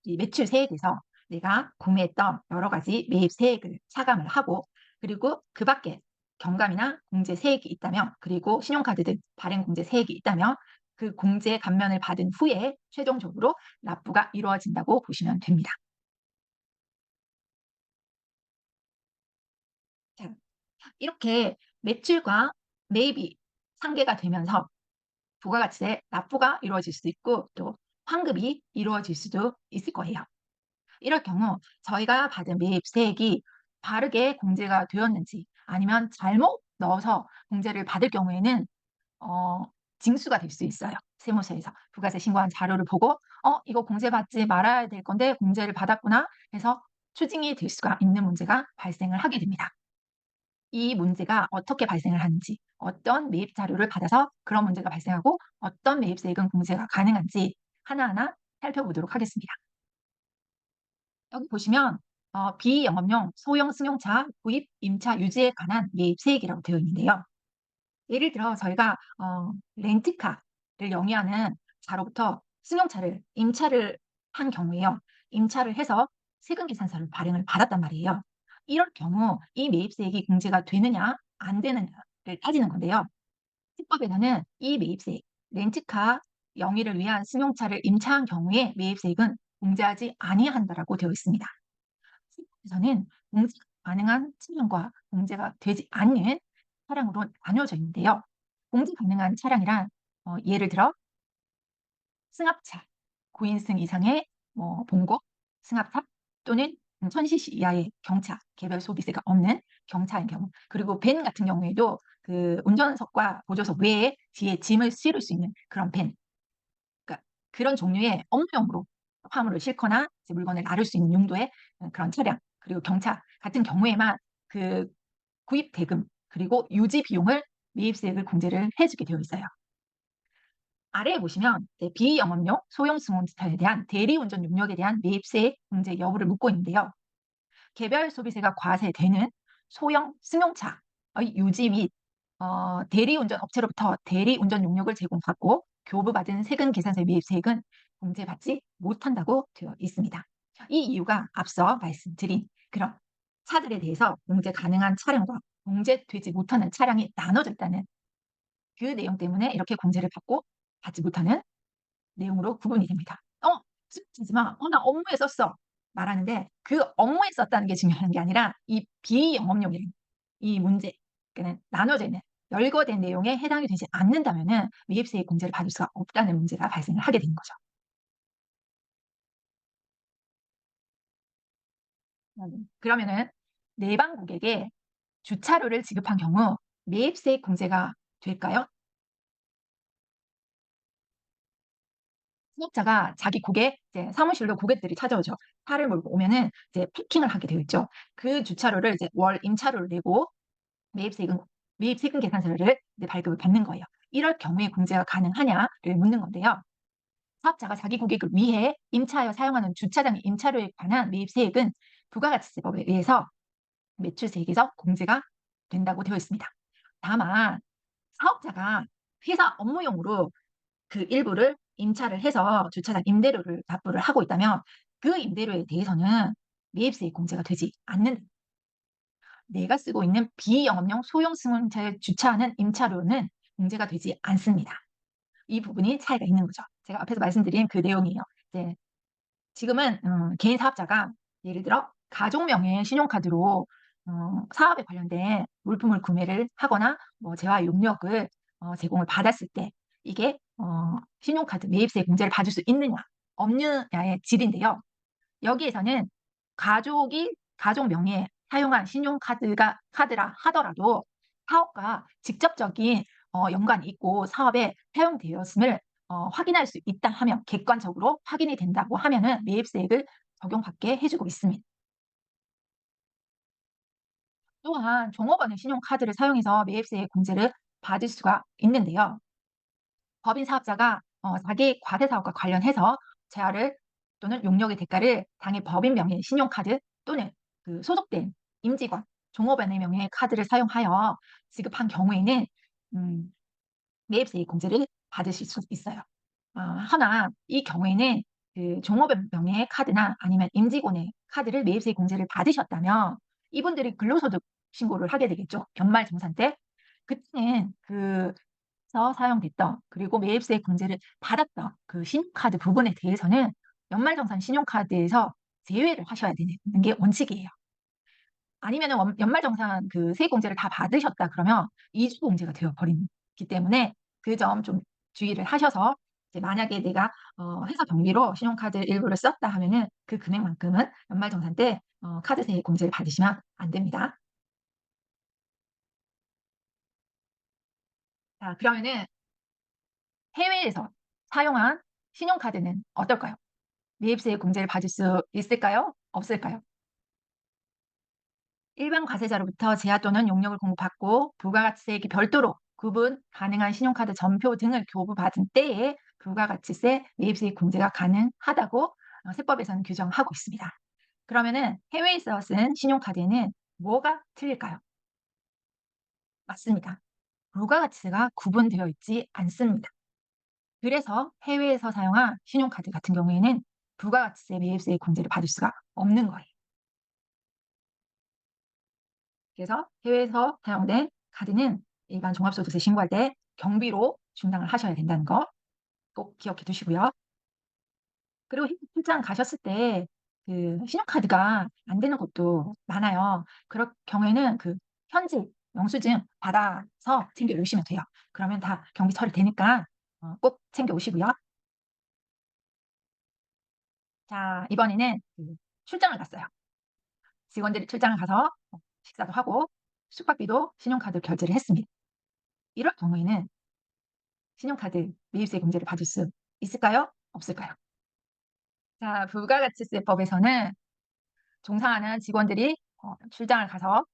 이 매출세액에서 내가 구매했던 여러 가지 매입세액을 차감을 하고, 그리고 그 밖에 경감이나 공제세액이 있다면, 그리고 신용카드 등 발행 공제세액이 있다면 그 공제 감면을 받은 후에 최종적으로 납부가 이루어진다고 보시면 됩니다. 자, 이렇게 매출과 매입이 상계가 되면서 부가가치세 납부가 이루어질 수도 있고, 또 환급이 이루어질 수도 있을 거예요. 이럴 경우 저희가 받은 매입세액이 바르게 공제가 되었는지, 아니면 잘못 넣어서 공제를 받을 경우에는 어 징수가 될 수 있어요. 세무서에서 부가세 신고한 자료를 보고 '이거 공제받지 말아야 될 건데 공제를 받았구나.' 해서 추징이 될 수가 있는 문제가 발생을 하게 됩니다. 이 문제가 어떻게 발생을 하는지, 어떤 매입 자료를 받아서 그런 문제가 발생하고 어떤 매입세액은 공제가 가능한지 하나하나 살펴보도록 하겠습니다. 여기 보시면 비영업용 소형 승용차 구입, 임차, 유지에 관한 매입세액이라고 되어 있는데요. 예를 들어 저희가 렌트카를 영위하는 자로부터 승용차를 임차를 한 경우에요. 임차를 해서 세금 계산서를 발행을 받았단 말이에요. 이럴 경우 이 매입세액이 공제가 되느냐 안 되느냐를 따지는 건데요. 세법에서는 이 매입세액, 렌트카 영위를 위한 승용차를 임차한 경우에 매입세액은 공제하지 아니한다라고 되어 있습니다. 세법에서는 공제가 가능한 차량과 공제가 되지 않는 차량으로 나뉘어져 있는데요. 공제 가능한 차량이란 예를 들어 승합차, 9인승 이상의 봉고, 승합차 또는 1000cc 이하의 경차, 개별 소비세가 없는 경차인 경우, 그리고 밴 같은 경우에도 그 운전석과 보조석 외에 뒤에 짐을 실을 수 있는 그런 밴, 그러니까 그런 종류의 업무용으로 화물을 싣거나 이제 물건을 나를 수 있는 용도의 그런 차량, 그리고 경차 같은 경우에만 그 구입 대금 그리고 유지 비용을 매입세액을 공제를 해 주게 되어 있어요. 아래에 보시면 이제 비영업용 소형 승용차에 대한 대리운전 용역에 대한 매입세액 공제 여부를 묻고 있는데요. 개별 소비세가 과세되는 소형 승용차의 유지 및 대리운전 업체로부터 대리운전 용역을 제공받고 교부받은 세금 계산서 매입세액은 공제받지 못한다고 되어 있습니다. 이 이유가 앞서 말씀드린 그런 차들에 대해서 공제 가능한 차량과 공제되지 못하는 차량이 나눠져 있다는 그 내용 때문에 이렇게 공제를 받고 받지 못하는 내용으로 구분이 됩니다. 쓰지 마. 나 업무에 썼어." 말하는데 그 업무에 썼다는 게 중요한 게 아니라 이 비영업용이라는 이 문제, 그러니까는 나눠져 있는 열거된 내용에 해당이 되지 않는다면은 매입세액 공제를 받을 수가 없다는 문제가 발생을 하게 되는 거죠. 그러면은 내방 고객에 주차료를 지급한 경우 매입세액 공제가 될까요? 사업자가 자기 고객 이제 사무실로 고객들이 찾아오죠. 차를 몰고 오면은 이제 패킹을 하게 되어 있죠. 그 주차료를 이제 월 임차료를 내고 매입세금 매입세금 계산서를 이제 발급을 받는 거예요. 이럴 경우에 공제가 가능하냐를 묻는 건데요. 사업자가 자기 고객을 위해 임차하여 사용하는 주차장의 임차료에 관한 매입세액은 부가가치세법에 의해서 매출세액에서 공제가 된다고 되어 있습니다. 다만 사업자가 회사 업무용으로 그 일부를 임차를 해서 주차장 임대료를 납부를 하고 있다면 그 임대료에 대해서는 매입세액 공제가 되지 않는, 내가 쓰고 있는 비영업용 소형 승용차에 주차하는 임차료는 공제가 되지 않습니다. 이 부분이 차이가 있는 거죠. 제가 앞에서 말씀드린 그 내용이에요. 이제 지금은 개인 사업자가 예를 들어 가족 명의의 신용카드로 사업에 관련된 물품을 구매를 하거나 뭐 재화 용역을 제공을 받았을 때 이게 신용카드 매입세 공제를 받을 수 있느냐 없느냐의 질인데요. 여기에서는 가족이 가족 명의의 사용한 신용카드가 카드라 하더라도 사업과 직접적인 연관이 있고 사업에 사용되었음을 확인할 수 있다 하면, 객관적으로 확인이 된다고 하면은 매입세액을 적용받게 해 주고 있습니다. 또한 종업원의 신용카드를 사용해서 매입세액 공제를 받을 수가 있는데요. 법인 사업자가 자기 과세 사업과 관련해서 재화를 또는 용역의 대가를 당해 법인 명의의 신용카드 또는 그 소속된 임직원, 종업원의 명의의 카드를 사용하여 지급한 경우에는 음 매입세액 공제를 받으실 수 있어요. 하나 이 경우에는 그 종업원명의 카드나 아니면 임직원의 카드를 매입세 공제를 받으셨다면 이분들이 근로소득 신고를 하게 되겠죠. 연말정산 때. 그때는 그래서 사용됐던 그리고 매입세 공제를 받았던 그 신용카드 부분에 대해서는 연말정산 신용카드에서 제외를 하셔야 되는 게 원칙이에요. 아니면은 연말정산 그 세액공제를 다 받으셨다 그러면 이주공제가 되어 버리기 때문에 그 점 좀 주의를 하셔서 이제 만약에 내가 회사 경비로 신용카드 일부를 썼다 하면은 그 금액만큼은 연말정산 때 카드 세액 공제를 받으시면 안 됩니다. 자, 그러면은 해외에서 사용한 신용카드는 어떨까요? 매입세액 공제를 받을 수 있을까요? 없을까요? 일반 과세자로부터 제하 또는 용역을 공급받고 부가가치세액이 별도로 구분 가능한 신용카드 전표 등을 교부받은 때에 부가가치세 매입세액 공제가 가능하다고 세법에서는 규정하고 있습니다. 그러면은 해외에서 쓴 신용카드에는 뭐가 틀릴까요? 맞습니다. 부가가치세가 구분되어 있지 않습니다. 그래서 해외에서 사용한 신용카드 같은 경우에는 부가가치세 매입세액 공제를 받을 수가 없는 거예요. 그래서 해외에서 사용된 카드는 일반 종합소득세 신고할 때 경비로 충당을 하셔야 된다는 거 꼭 기억해 두시고요. 그리고 해외 출장 가셨을 때 그 신용카드가 안 되는 곳도 많아요. 그럴 경우에는 그 현지 영수증 받아서 챙겨 오시면 돼요. 그러면 다 경비 처리되니까 꼭 챙겨 오시고요. 자, 이번에는 출장을 갔어요. 직원들이 출장을 가서 식사도 하고 숙박비도 신용카드로 결제를 했습니다. 이럴 경우에는 신용카드 매입세 공제를 받을 수 있을까요? 없을까요? 자, 부가가치세법에서는 종사하는 직원들이 출장을 가서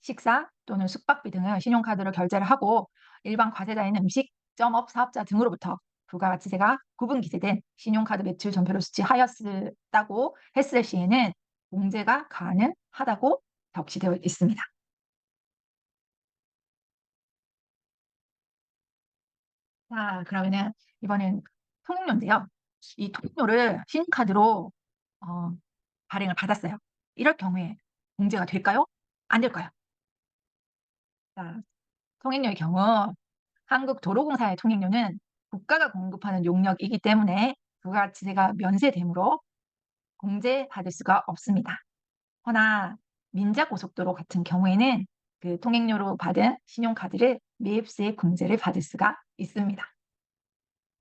식사 또는 숙박비 등을 신용카드로 결제를 하고 일반 과세자인 음식점업 사업자 등으로부터 부가가치세가 구분 기재된 신용카드 매출 전표를 수취하였다고 했을 시에는 공제가 가능하다고 적시되어 있습니다. 자, 그러면은 이번엔 통행료인데요. 이 통행료를 신용카드로 어, 발행을 받았어요. 이럴 경우에 공제가 될까요? 안 될까요? 자, 통행료의 경우 한국도로공사의 통행료는 국가가 공급하는 용역이기 때문에 부가가치세가 면세되므로 공제받을 수가 없습니다. 허나 민자고속도로 같은 경우에는 그 통행료로 받은 신용카드를 매입세 공제를 받을 수가 있습니다.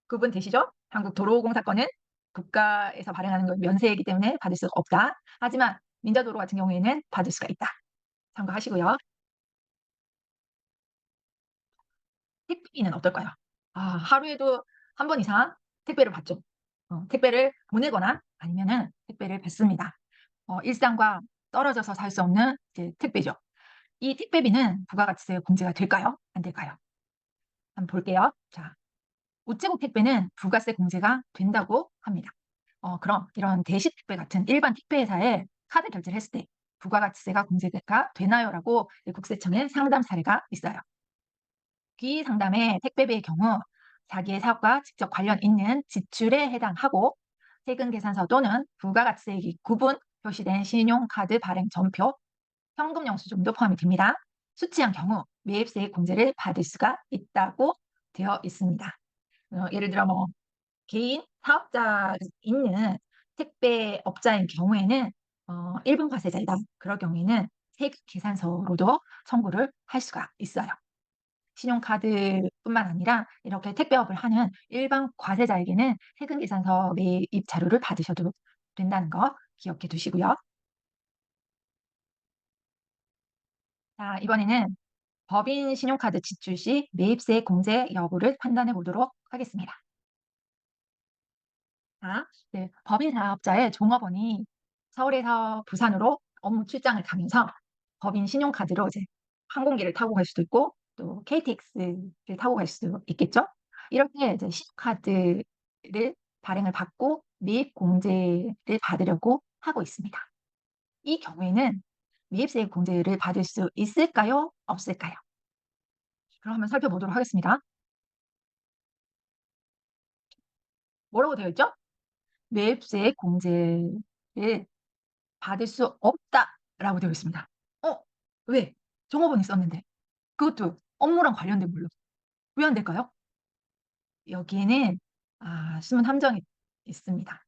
구분되시죠? 한국도로공사 건은 국가에서 발행하는 건 면세이기 때문에 받을 수가 없다. 하지만 민자도로 같은 경우에는 받을 수가 있다. 참고하시고요. 택배비는 어떨까요? 하루에도 한 번 이상 택배를 받죠. 택배를 보내거나 아니면은 택배를 받습니다. 일상과 떨어져서 살 수 없는 이제 택배죠. 이 택배비는 부가가치세 공제가 될까요? 안 될까요? 한번 볼게요. 자, 우체국 택배는 부가세 공제가 된다고 합니다. 그럼 이런 대시택배 같은 일반 택배회사에 카드 결제를 했을 때 부가가치세가 공제가 되나요?라고 국세청에 상담 사례가 있어요. 귀 상담의 택배비의 경우 자기의 사업과 직접 관련 있는 지출에 해당하고 세금 계산서 또는 부가가치세액이 구분 표시된 신용카드 발행 전표, 현금 영수증도 포함이 됩니다. 수치한 경우 매입세액 공제를 받을 수가 있다고 되어 있습니다. 예를 들어 뭐 개인 사업자가 있는 택배업자인 경우에는 일반 과세자이다. 그럴 경우에는 세금 계산서로도 청구를 할 수가 있어요. 신용카드뿐만 아니라 이렇게 택배업을 하는 일반 과세자에게는 세금 계산서 매입 자료를 받으셔도 된다는 거 기억해 두시고요. 자, 이번에는 법인 신용카드 지출 시 매입세 공제 여부를 판단해 보도록 하겠습니다. 자, 네, 법인 사업자의 종업원이 서울에서 부산으로 업무 출장을 가면서 법인 신용카드로 이제 항공기를 타고 갈 수도 있고 또 KTX를 타고 갈 수도 있겠죠. 이럴 때 이제 신용카드를 발행을 받고 매입 공제를 받으려고 하고 있습니다. 이 경우에는 매입세 공제를 받을 수 있을까요? 없을까요? 그럼 한번 살펴보도록 하겠습니다. 뭐라고 되어 있죠? 매입세 공제를 받을 수 없다라고 되어 있습니다. 어 왜? 종업원이 썼는데. 그것도 업무랑 관련된 물로. 왜 안 될까요? 여기에는 숨은 함정이 있습니다.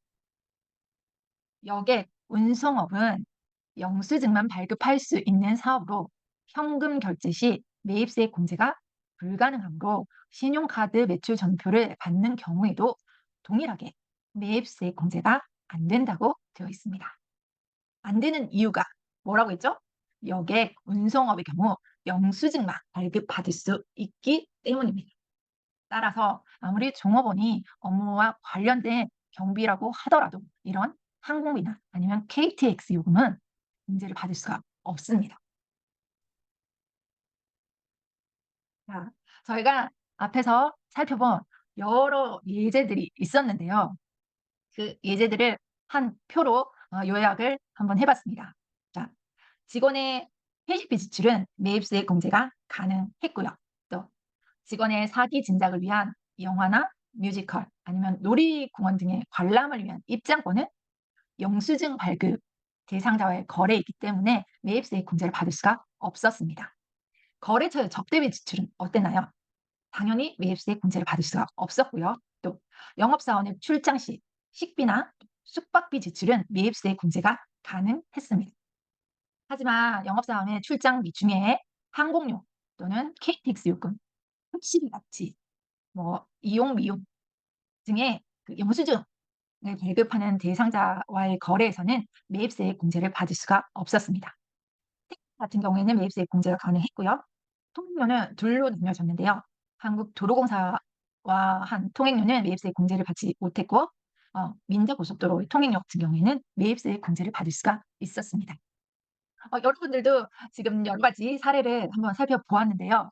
여객 운송업은 영수증만 발급할 수 있는 사업으로 현금 결제 시 매입세 공제가 불가능하므로 신용카드 매출 전표를 받는 경우에도 동일하게 매입세 공제가 안 된다고 되어 있습니다. 안 되는 이유가 뭐라고 했죠? 여객 운송업의 경우 영수증만 발급받을 수 있기 때문입니다. 따라서 아무리 종업원이 업무와 관련된 경비라고 하더라도 이런 항공비나 아니면 KTX 요금은 인제를 받을 수가 없습니다. 자, 저희가 앞에서 살펴본 여러 예제들이 있었는데요. 그 예제들을 한 표로 요약을 한번 해 봤습니다. 자, 직원의 회식비 지출은 매입세 공제가 가능했고요. 또 직원의 사기 진작을 위한 영화나 뮤지컬 아니면 놀이공원 등의 관람을 위한 입장권은 영수증 발급 대상자와의 거래이기 때문에 매입세 공제를 받을 수가 없었습니다. 거래처의 접대비 지출은 어땠나요? 당연히 매입세 공제를 받을 수가 없었고요. 또 영업사원의 출장 시 식비나 숙박비 지출은 매입세 공제가 가능했습니다. 하지만 영업사원의 출장비 중에 항공료 또는 KTX 요금, 택시비 같이 이용 미용 등의 그 영수증을 발급하는 대상자와의 거래에서는 매입세 공제를 받을 수가 없었습니다. 택시 같은 경우에는 매입세 공제가 가능했고요. 통행료는 둘로 나뉘어졌는데요. 한국도로공사와 한 통행료는 매입세 공제를 받지 못했고 민자고속도로의 통행료 같은 경우에는 매입세 공제를 받을 수가 있었습니다. 여러분들도 지금 여러 가지 사례를 한번 살펴보았는데요.